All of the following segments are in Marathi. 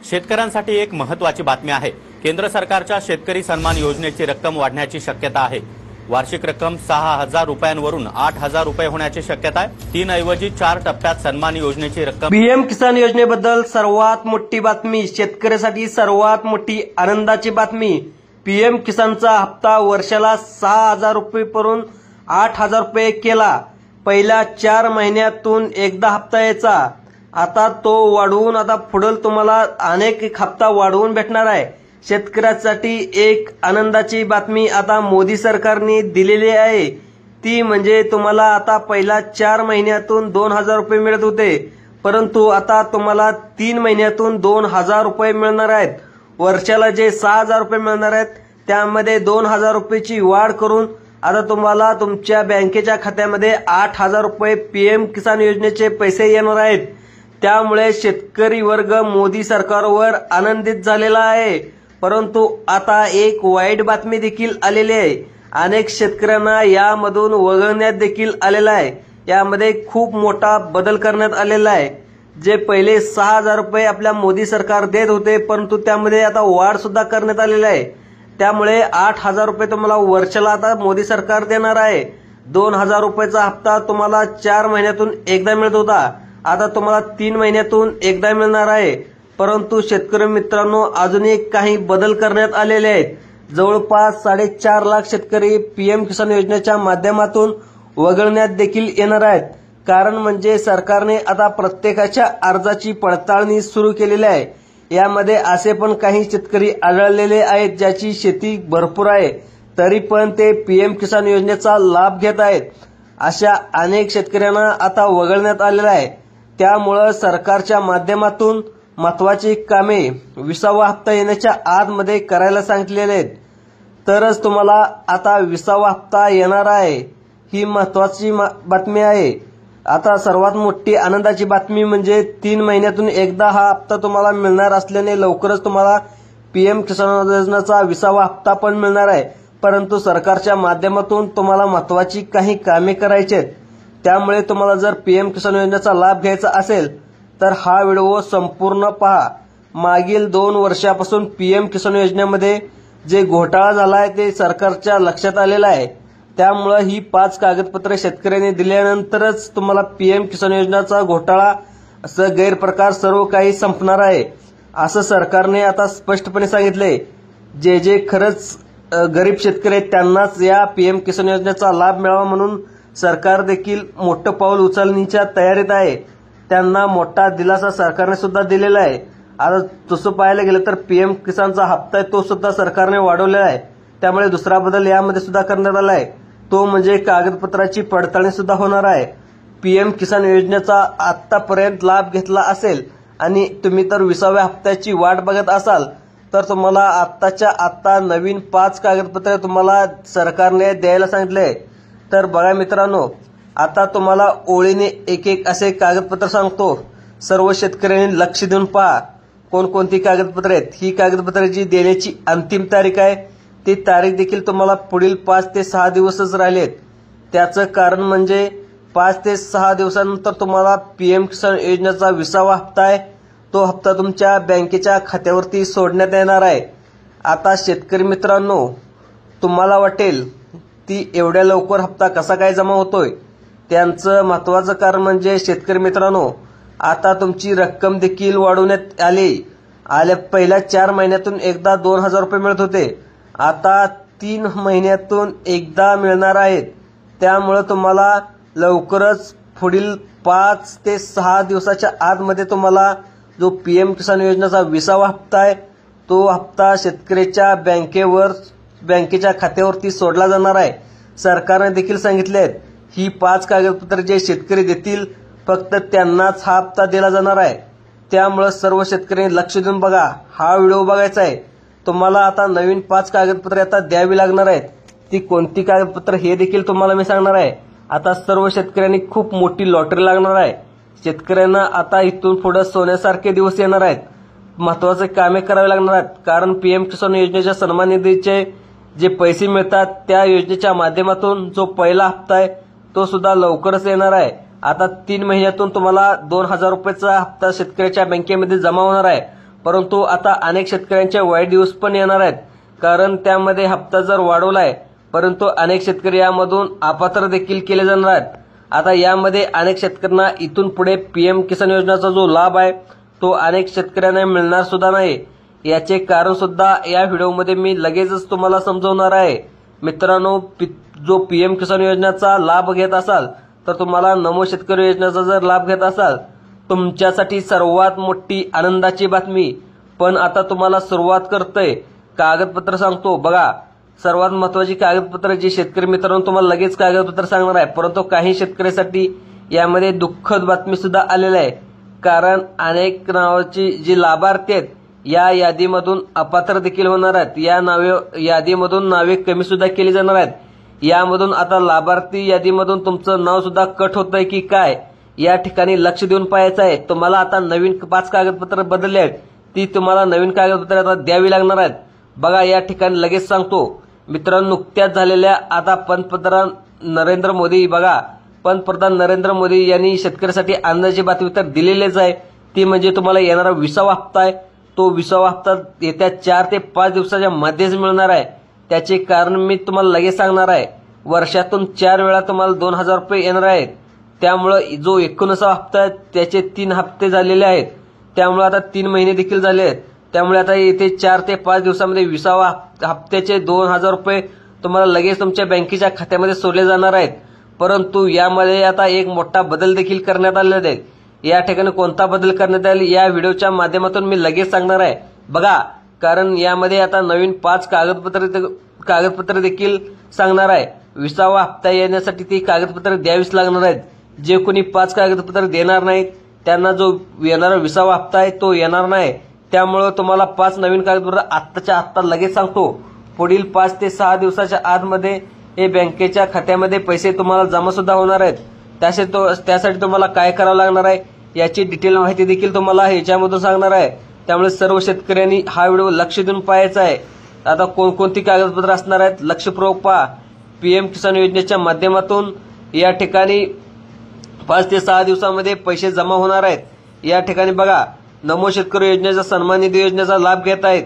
शेतकऱ्यांसाठी एक महत्त्वाची बातमी आहे। केंद्र सरकारच्या शेतकरी सन्मान योजनेची रक्कम वाढण्याची शक्यता आहे। वार्षिक रक्कम 6,000 रुपयांवरून 8,000 रुपये होण्याची शक्यता आहे। 3 ऐवजी 4 टप्प्यात सन्मान योजनेची रक्कम। पीएम किसान योजनेबद्दल सर्वात मोठी बातमी, शेतकऱ्यासाठी सर्वात मोठी आनंदाची बातमी। पीएम किसानचा हप्ता वर्षाला 6,000 रुपयेवरून 8,000 रुपये केला। पहिल्या 4 महिन्यातून एकदा हप्ता यायचा, आता तो वाढवून आता पुढे तुम्हाला अनेक हप्ता वाढवून भेटणार आहे। शेतकऱ्यासाठी एक आनंदाची बातमी आता मोदी सरकारने दिलेली आहे, ती म्हणजे तुम्हाला आता पहिल्या 4 महिन्यातून 2,000 रुपये मिळत होते, परंतु आता तुम्हाला 3 महिन्यातून 2,000 रुपये मिळणार आहेत। वर्षाला जे 6,000 रुपये मिळणार आहेत त्यामध्ये 2,000 रुपयाची वाढ करून आता तुम्हाला तुमच्या बँकेच्या खात्यामध्ये 8,000 रुपये पीएम किसान योजनेचे पैसे येणार आहेत। त्यामुळे शेतकरी वर्ग मोदी सरकारवर आनंदित झालेला आहे। परंतु आता एक वाईट बातमी देखील आलेली आहे। अनेक शेतकऱ्यांना यामधून वगळण्यात देखील आलेला आहे। यामध्ये खूप मोठा बदल करण्यात आलेला आहे। जे पहिले 6,000 रुपये आपल्या मोदी सरकार देत होते, परंतु त्यामध्ये आता वाढ सुद्धा करण्यात आलेली आहे। त्यामुळे 8,000 रुपये तुम्हाला वर्षाला आता मोदी सरकार देणार आहे। 2,000 रुपयाचा हप्ता तुम्हाला 4 महिन्यातून एकदा मिळत होता, आता तुम्हाला 3 महिन्यातून एकदा मिळणार आहे। परंतु शेतकरी मित्रांनो, अजूनही काही बदल करण्यात आलेले आहेत। जवळपास 4.5 लाख शेतकरी पीएम किसान योजनेच्या माध्यमातून वगळण्यात देखील येणार आहेत। कारण म्हणजे सरकारने आता प्रत्येकाच्या अर्जाची पडताळणी सुरू केलेली आहे। यामध्ये असे पण काही शेतकरी आढळलेले आहेत ज्याची शेती भरपूर आहे, तरी पण ते पीएम किसान योजनेचा लाभ घेत आहेत। अशा अनेक शेतकऱ्यांना आता वगळण्यात आलेलं आहे। त्यामुळे सरकारच्या माध्यमातून महत्त्वाची कामे 20वा हप्ता येण्याच्या आतमध्ये करायला सांगितलेले आहेत, तरच तुम्हाला आता 20वा हप्ता येणार आहे। ही महत्त्वाची बातमी आहे। आता सर्वात मोठी आनंदाची बातमी म्हणजे 3 महिन्यातून एकदा हा हप्ता तुम्हाला मिळणार असल्याने लवकरच तुम्हाला पीएम किसान योजनेचा 20वा हप्ता पण मिळणार आहे। परंतु सरकारच्या माध्यमातून तुम्हाला महत्त्वाची काही कामे करायची आहेत। त्यामुळे तुम्हाला जर पीएम किसान योजनेचा लाभ घ्यायचा असेल तर हा व्हिडिओ संपूर्ण पहा। मागील 2 वर्षापासून पीएम किसान योजनेमध्ये जे घोटाळा झाला आहे ते सरकारच्या लक्षात आलेला आहे। त्यामुळे ही 5 कागदपत्रे शेतकऱ्यांनी दिल्यानंतरच तुम्हाला पीएम किसान योजनेचा घोटाळा असं गैरप्रकार सर्व काही संपणार आहे, असं सरकारने आता स्पष्टपणे सांगितले। जे खरंच गरीब शेतकरी आहेत त्यांनाच या पीएम किसान योजनेचा लाभ मिळावा म्हणून सरकार देखील मोठं पाऊल उचलण्याच्या तयारीत आहे। त्यांना मोठा दिलासा सरकारने सुद्धा दिलेला आहे। आता तसं पाहायला गेलं तर पीएम किसानचा हप्ता आहे तो सुद्धा सरकारने वाढवलेला आहे। त्यामुळे दुसरा बदल यामध्ये सुद्धा करण्यात आला आहे, तो म्हणजे कागदपत्राची पडताळणी सुद्धा होणार आहे। पीएम किसान योजनेचा आतापर्यंत लाभ घेतला असेल आणि तुम्ही तर 20व्या हप्त्याची वाट बघत असाल तर तुम्हाला आत्ताच्या आत्ता नवीन 5 कागदपत्रे तुम्हाला सरकारने द्यायला सांगितले। तर बघा मित्रांनो, आता तुम्हाला ओळीने एक असे कागदपत्र सांगतो। सर्व शेतकऱ्यांनी लक्ष देऊन पहा कोणकोणती कागदपत्रे आहेत। ही कागदपत्रे जी देण्याची अंतिम तारीख आहे ती तारीख देखील तुम्हाला पुढील 5 ते 6 दिवसच राहिलेत। त्याचं कारण म्हणजे 5 ते 6 दिवसानंतर तुम्हाला पीएम किसान योजनेचा 20वा हप्ता आहे, तो हप्ता तुमच्या बँकेच्या खात्यावरती सोडण्यात येणार आहे। आता शेतकरी मित्रांनो, तुम्हाला वाटेल ती एवढ्या लवकर हप्ता कसा काय जमा होतोय, त्यांचं महत्त्वाचं कारण म्हणजे शेतकरी मित्रांनो, आता तुमची रक्कम देखील वाढवण्यात आली। पहिल्या 4 महिन्यातून एकदा 2,000 रुपये मिळत होते, आता 3 महिन्यातून एकदा मिळणार आहेत। त्यामुळे तुम्हाला लवकरच पुढील 5 ते 6 दिवसाच्या आतमध्ये तुम्हाला जो पीएम किसान योजनेचा 20वा हप्ता आहे तो हप्ता शेतकऱ्याच्या बँकेच्या खात्यावरती सोडला जाणार आहे। सरकारने देखील सांगितले आहेत ही 5 कागदपत्रे जे शेतकरी देतील फक्त त्यांनाच हा हप्ता दिला जाणार आहे। त्यामुळे सर्व शेतकऱ्यांनी लक्ष देऊन बघा, हा व्हिडिओ बघायचा आहे। तुम्हाला आता नवीन 5 कागदपत्रे आता द्यावी लागणार आहेत। ती कोणती कागदपत्र हे देखील तुम्हाला मी सांगणार आहे। आता सर्व शेतकऱ्यांनी खूप मोठी लॉटरी लागणार आहे। शेतकऱ्यांना आता इथून पुढे सोन्यासारखे दिवस येणार आहेत। महत्त्वाचे कामे करावे लागणार आहेत, कारण पीएम किसान योजनेच्या सन्मान निधीचे जे पैसे मिळतात त्या योजनेच्या माध्यमातून जो पहिला हप्ता आहे तो सुद्धा लवकरच येणार आहे। आता 3 महिन्यातून तुम्हाला 2,000 रुपयाचा हप्ता शेतकऱ्याच्या बँकेमध्ये जमा होणार आहे। परंतु आता अनेक शेतकऱ्यांचे वाईट दिवस पण येणार आहेत, कारण त्यामध्ये हप्ता जर वाढवलाय परंतु अनेक शेतकरी यामधून अपात्र देखील केले जाणार आहेत. आता यामध्ये अनेक शेतकऱ्यांना इथून पुढे पीएम किसान योजनेचा जो लाभ आहे तो अनेक शेतकऱ्यांना मिळणार सुद्धा नाही. याचे कारण सुद्धा या व्हिडिओमध्ये मी लगेचच तुम्हाला समजवणार आहे. मित्रांनो, जो पीएम किसान योजनेचा लाभ घेत असाल तर तुम्हाला नमो शेतकरी योजनेचा जर लाभ घेत असाल, तुमच्यासाठी सर्वात मोठी आनंदाची बातमी. पण आता तुम्हाला सुरुवात करतोय, कागदपत्र सांगतो बघा. सर्वात महत्वाची कागदपत्र जी शेतकरी मित्रांनो तुम्हाला लगेच कागदपत्र सांगणार आहे, परंतु काही शेतकऱ्यांसाठी यामध्ये दुःखद बातमी सुद्धा आलेली आहे. कारण अनेक नावाची जी लाभार्थी आहेत या यादीमधून अपात्र देखील होणार आहेत. या यादीमधून नावे कमी सुद्धा केली जाणार आहेत. यामधून आता लाभार्थी यादीमधून तुमचं नाव सुद्धा कट होतंय की काय, या ठिकाणी लक्ष देऊन पाहायचं आहे. तुम्हाला आता नवीन 5 कागदपत्र बदलले आहेत, ती तुम्हाला नवीन कागदपत्र आता द्यावी लागणार आहेत. बघा, या ठिकाणी लगेच सांगतो. मित्रांनो, नुकत्याच झालेल्या आता पंतप्रधान नरेंद्र मोदी यांनी शेतकऱ्यासाठी आनंदाची बातमी तर दिलेलीच आहे. ती म्हणजे तुम्हाला येणारा 20वा हप्ता आहे. तो 20वा हप्ता येत्या 4 ते 5 दिवसाच्या मध्येच मिळणार आहे. त्याचे कारण मी तुम्हाला लगेच सांगणार आहे. वर्षातून 4 वेळा तुम्हाला 2000 रुपये येणार आहेत. त्यामुळे जो 19वा हप्ता आहे त्याचे 3 हप्ते झालेले आहेत. त्यामुळे आता 3 महिने देखील झाले आहेत. त्यामुळे आता येथे 4 ते 5 दिवसामध्ये 20वा हप्त्याचे 2000 रुपये तुम्हाला लगेच तुमच्या बँकेच्या खात्यामध्ये सोडले जाणार आहेत. परंतु यामध्ये आता एक मोठा बदल देखील करण्यात आलेला आहे. या ठिकाणी कोणता बदल करण्यात आला या व्हिडिओच्या माध्यमातून मी लगेच सांगणार आहे. बघा, कारण यामध्ये आता नवीन 5 कागदपत्र देखील सांगणार आहे. 20वा हप्ता येण्यासाठी ती कागदपत्र द्यावीच लागणार आहेत. जे कोणी 5 कागदपत्र देणार नाहीत त्यांना जो येणारा 20वा हप्ता आहे तो येणार नाही. त्यामुळे तुम्हाला 5 नवीन कागदपत्र आत्ताच्या आत्ता लगेच सांगतो. पुढील 5 ते 6 दिवसाच्या आतमध्ये हे बँकेच्या खात्यामध्ये पैसे तुम्हाला जमा सुद्धा होणार आहेत. त्यासाठी तुम्हाला काय करावं लागणार आहे याची डिटेल माहिती देखील तुम्हाला ह्याच्यामधून सांगणार आहे. त्यामुळे सर्व शेतकऱ्यांनी हा व्हिडिओ लक्ष देऊन पाहायचा आहे. आता कोणकोणती कागदपत्र असणार आहेत लक्षपूर्वक पहा. पीएम किसान योजनेच्या माध्यमातून या ठिकाणी 5 ते 6 दिवसामध्ये पैसे जमा होणार आहेत. या ठिकाणी बघा, नमो शेतकरी योजनेचा सन्मान निधी योजनेचा लाभ घेत आहेत.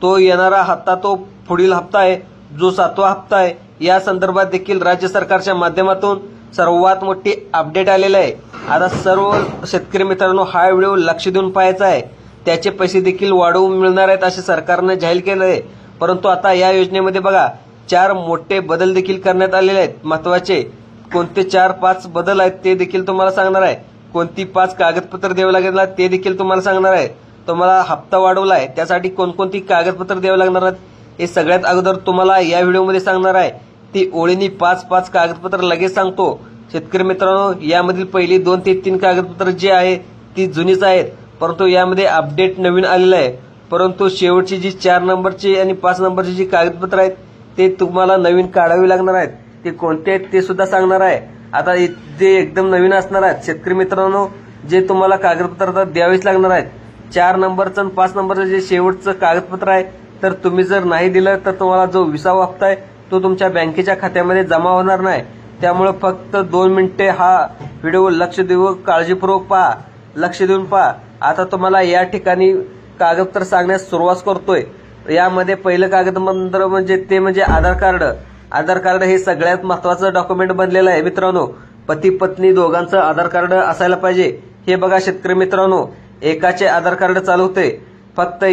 तो येणारा हप्ता तो पुढील हप्ता आहे, जो 7वा हप्ता आहे. या संदर्भात देखील राज्य सरकारच्या माध्यमातून सर्वात मोठी अपडेट आलेला आहे. आता सर्व शेतकरी मित्रांनो हा व्हिडिओ लक्ष देऊन पाहायचा आहे. त्याचे पैसे देखील वाढवून मिळणार आहेत असे सरकारने जाहीर केलं आहे. परंतु आता या योजनेमध्ये बघा 4 मोठे बदल देखील करण्यात आलेले आहेत. महत्वाचे कोणते 4-5 बदल आहेत ते देखील तुम्हाला सांगणार आहे. कोणती 5 कागदपत्र द्यावी लागणार ते देखील तुम्हाला सांगणार आहे. तुम्हाला हप्ता वाढवलाय त्यासाठी कोणकोणती कागदपत्र द्यावी लागणार आहेत हे सगळ्यात अगोदर तुम्हाला या व्हिडिओमध्ये सांगणार आहे. ती ओळीनी 5-5 कागदपत्र लगेच सांगतो. शेतकरी मित्रांनो, यामधील पहिली 2 ते 3 कागदपत्र जी आहे ती जुनीच आहेत, परंतु यामध्ये अपडेट नवीन आलेलं आहे. परंतु शेवटची जी 4 नंबरची आणि 5 नंबरची जी कागदपत्र आहेत ते तुम्हाला नवीन काढावी लागणार आहेत. ते कोणते आहेत ते सुद्धा सांगणार आहे. आता जे एकदम नवीन असणार आहेत शेतकरी मित्रांनो, जे तुम्हाला कागदपत्र द्यावीच लागणार आहेत. 4 नंबरचं आणि 5 नंबरचं जे शेवटचं कागदपत्र आहे तर तुम्ही जर नाही दिलं तर तुम्हाला जो 20वा हप्ता आहे तो तुमच्या बँकेच्या खात्यामध्ये जमा होणार नाही. त्यामुळे फक्त 2 मिनिटे हा व्हिडिओ लक्ष देऊन काळजीपूर्वक पहा, लक्ष देऊन पहा. आता तुम्हाला या ठिकाणी कागदपत्र सांगण्यास सुरुवात करतोय. यामध्ये पहिलं कागदपत्र म्हणजे आधार कार्ड. आधार कार्ड हे सगळ्यात महत्वाचं डॉक्युमेंट बनलेलं आहे मित्रांनो. पती पत्नी दोघांचं आधार कार्ड असायला पाहिजे. हे बघा शेतकरी मित्रांनो, एकाचे आधार कार्ड चालू होते फक्त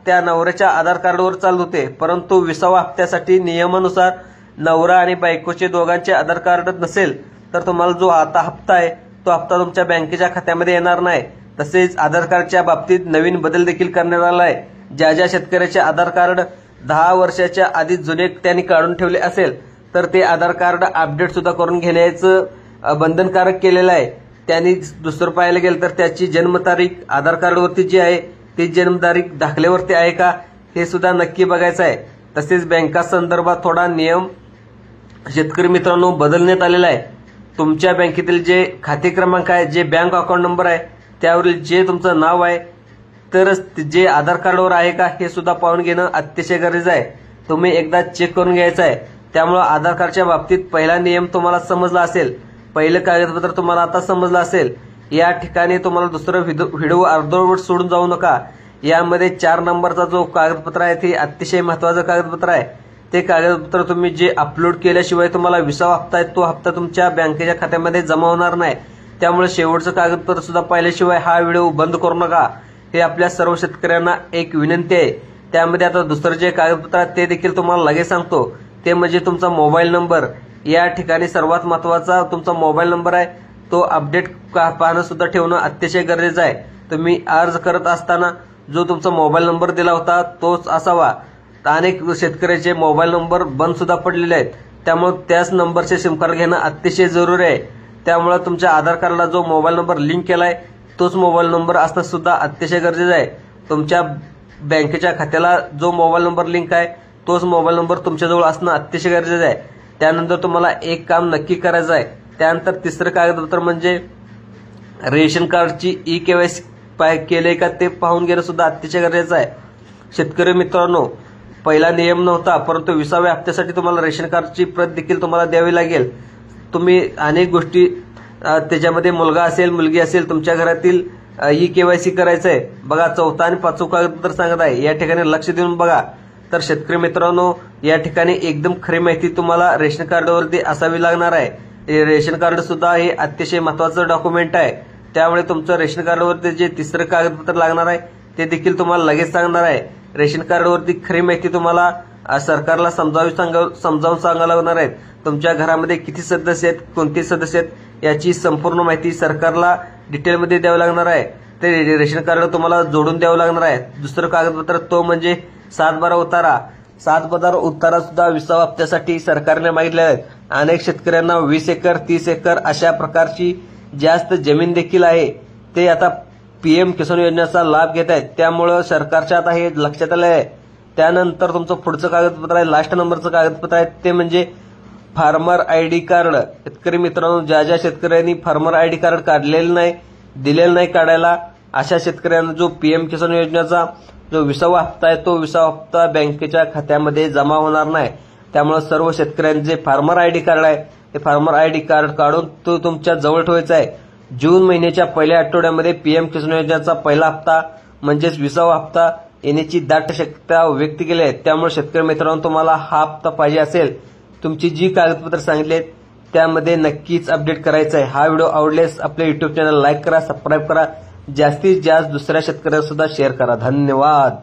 त्या नवऱ्याच्या आधार कार्डवर चालू होते. परंतु 20वा हप्त्यासाठी नियमानुसार नवरा आणि बायकोचे दोघांचे आधार कार्ड नसेल तर तुम्हाला जो आता हप्ता आहे तो हप्ता तुमच्या बँकेच्या खात्यामध्ये येणार नाही. तसेच आधार कार्डच्या बाबतीत नवीन बदल देखील करण्यात आला आहे. ज्या शेतकऱ्याचे आधार कार्ड 10 वर्षाच्या आधी जुने त्यांनी काढून ठेवले असेल तर ते आधार कार्ड अपडेट सुद्धा करून घेण्याचं बंधनकारक केलेलं आहे. त्यांनी दुसरं पाहायला गेलं तर त्याची जन्मतारीख आधार कार्डवरती जी आहे ती जन्मतारीख दाखल्यावरती आहे का हे सुद्धा नक्की बघायचं आहे. तसेच बँका संदर्भात थोडा नियम शेतकरी मित्रांनो बदलण्यात आलेला आहे. तुमच्या बँकेतील जे खाते क्रमांक आहे, जे बँक अकाउंट नंबर आहे त्यावरील जे तुमचं नाव आहे तरच जे आधार कार्डवर आहे का हे सुद्धा पाहून घेणं अतिशय गरजेचं आहे. तुम्ही एकदा चेक करून घ्यायचं आहे. त्यामुळे आधार कार्डच्या बाबतीत पहिला नियम तुम्हाला समजला असेल, पहिलं कागदपत्र तुम्हाला आता समजलं असेल. या ठिकाणी तुम्हाला दुसरं व्हिडिओ अर्धवट सोडून जाऊ नका. यामध्ये 4 नंबरचा जो कागदपत्र आहे ते अतिशय महत्त्वाचं कागदपत्र आहे. ते कागदपत्र तुम्ही जे अपलोड केल्याशिवाय तुम्हाला 20वा हप्ता आहे तो हप्ता तुमच्या बँकेच्या खात्यामध्ये जमा होणार नाही. त्यामुळे शेवटचं कागदपत्र सुद्धा पाहिल्याशिवाय हा व्हिडिओ बंद करू नका. हे आपल्या सर्व शेतकऱ्यांना एक विनंती आहे. त्यामध्ये आता दुसरं जे कागदपत्र आहे ते देखील तुम्हाला लगेच सांगतो. ते म्हणजे तुमचा मोबाईल नंबर. या ठिकाणी सर्वात महत्त्वाचा तुमचा मोबाईल नंबर आहे. तो अपडेट पाहणं सुद्धा ठेवणं अतिशय गरजेचं आहे. तुम्ही अर्ज करत असताना जो तुमचा मोबाईल नंबर दिला होता तोच असावा. अनेक शेतकऱ्याचे मोबाईल नंबर बंद सुद्धा पडलेले आहेत. त्यामुळे त्याच नंबरचे सिम कार्ड घेणं अतिशय जरुरी आहे. त्यामुळे तुमच्या आधार कार्डला जो मोबाईल नंबर लिंक केलाय तोच मोबाईल नंबर असणं सुद्धा अतिशय गरजेचं आहे. तुमच्या बँकेच्या खात्याला जो मोबाईल नंबर लिंक आहे तोच मोबाईल नंबर तुमच्याजवळ असणं अतिशय गरजेचं आहे. त्यानंतर तुम्हाला एक काम नक्की करायचं आहे. त्यानंतर तिसरं कागदपत्र म्हणजे रेशन कार्डची ई-केवायसी केले का ते पाहून घेणं सुद्धा अतिशय गरजेचं आहे. शेतकरी मित्रांनो, पहिला नियम नव्हता, परंतु 20व्या हप्त्यासाठी तुम्हाला रेशन कार्डची प्रत देखील तुम्हाला द्यावी लागेल. तुम्ही अनेक गोष्टी त्याच्यामध्ये मुलगा असेल मुलगी असेल तुमच्या घरातील ई-केवायसी करायचं आहे. बघा 4था आणि 5वा कागदपत्र सांगत आहे. या ठिकाणी लक्ष देऊन बघा. तर शेतकरी मित्रांनो, या ठिकाणी एकदम खरी माहिती तुम्हाला रेशन कार्डवरती असावी लागणार आहे. रेशन कार्ड सुद्धा हे अतिशय महत्त्वाचं डॉक्युमेंट आहे. त्यामुळे तुमचं रेशन कार्डवरती जे तिसरं कागदपत्र लागणार आहे ते देखील तुम्हाला लगेच सांगणार आहे. रेशन कार्डवरती खरी माहिती तुम्हाला सरकारला समजावून सांगावं लागणार आहे. तुमच्या घरामध्ये किती सदस्य आहेत, कोणते सदस्य आहेत याची संपूर्ण माहिती सरकारला डिटेलमध्ये द्यावी लागणार आहे. ते रेशन कार्ड तुम्हाला जोडून द्यावं लागणार आहे. दुसरं कागदपत्र तो म्हणजे 7/12 उतारा. 7/12 उतारा सुद्धा 20व्या हप्त्यासाठी सरकारने मागितले आहेत. अनेक शेतकऱ्यांना 20 एकर 30 एकर अशा प्रकारची जास्त जमीन देखील आहे. ते आता पीएम किसान योजनेचा लाभ घेत आहेत. त्यामुळे सरकारच्या आता हे लक्षात आलं आहे. त्यानंतर तुमचं पुढचं कागदपत्र आहे, लास्ट नंबरचं कागदपत्र आहे ते म्हणजे फार्मर आयडी कार्ड. शेतकरी मित्रांनो, ज्या शेतकऱ्यांनी फार्मर आयडी कार्ड काढलेलं नाही, दिलेलं नाही काढायला, अशा शेतकऱ्यांना जो पीएम किसान योजनेचा जो 20वा हप्ता आहे तो 20वा हप्ता बँकेच्या खात्यामध्ये जमा होणार नाही. त्यामुळे सर्व शेतकऱ्यांचे फार्मर आयडी कार्ड आहे ते फार्मर आयडी कार्ड काढून तो तुमच्या जवळ ठेवायचा आहे. जून महिन्याच्या पहिल्या आठवड्यामध्ये पीएम किसान योजनेचा पहिला हप्ता म्हणजेच 20वा हप्ता येण्याची दाट शक्यता व्यक्त केली आहे. त्यामुळे शेतकरी मित्रांनो, तुम्हाला हा हप्ता पाहिजे असेल, तुमची जी कागदपत्र सांगितली आहेत त्यामध्ये नक्कीच अपडेट करायचं आहे. हा व्हिडिओ आवडल्यास आपल्या युट्यूब चॅनल लाईक करा, सबस्क्राईब करा, जास्तीत जास्त दुसऱ्या शेतकऱ्यांना सुद्धा शेअर करा. धन्यवाद.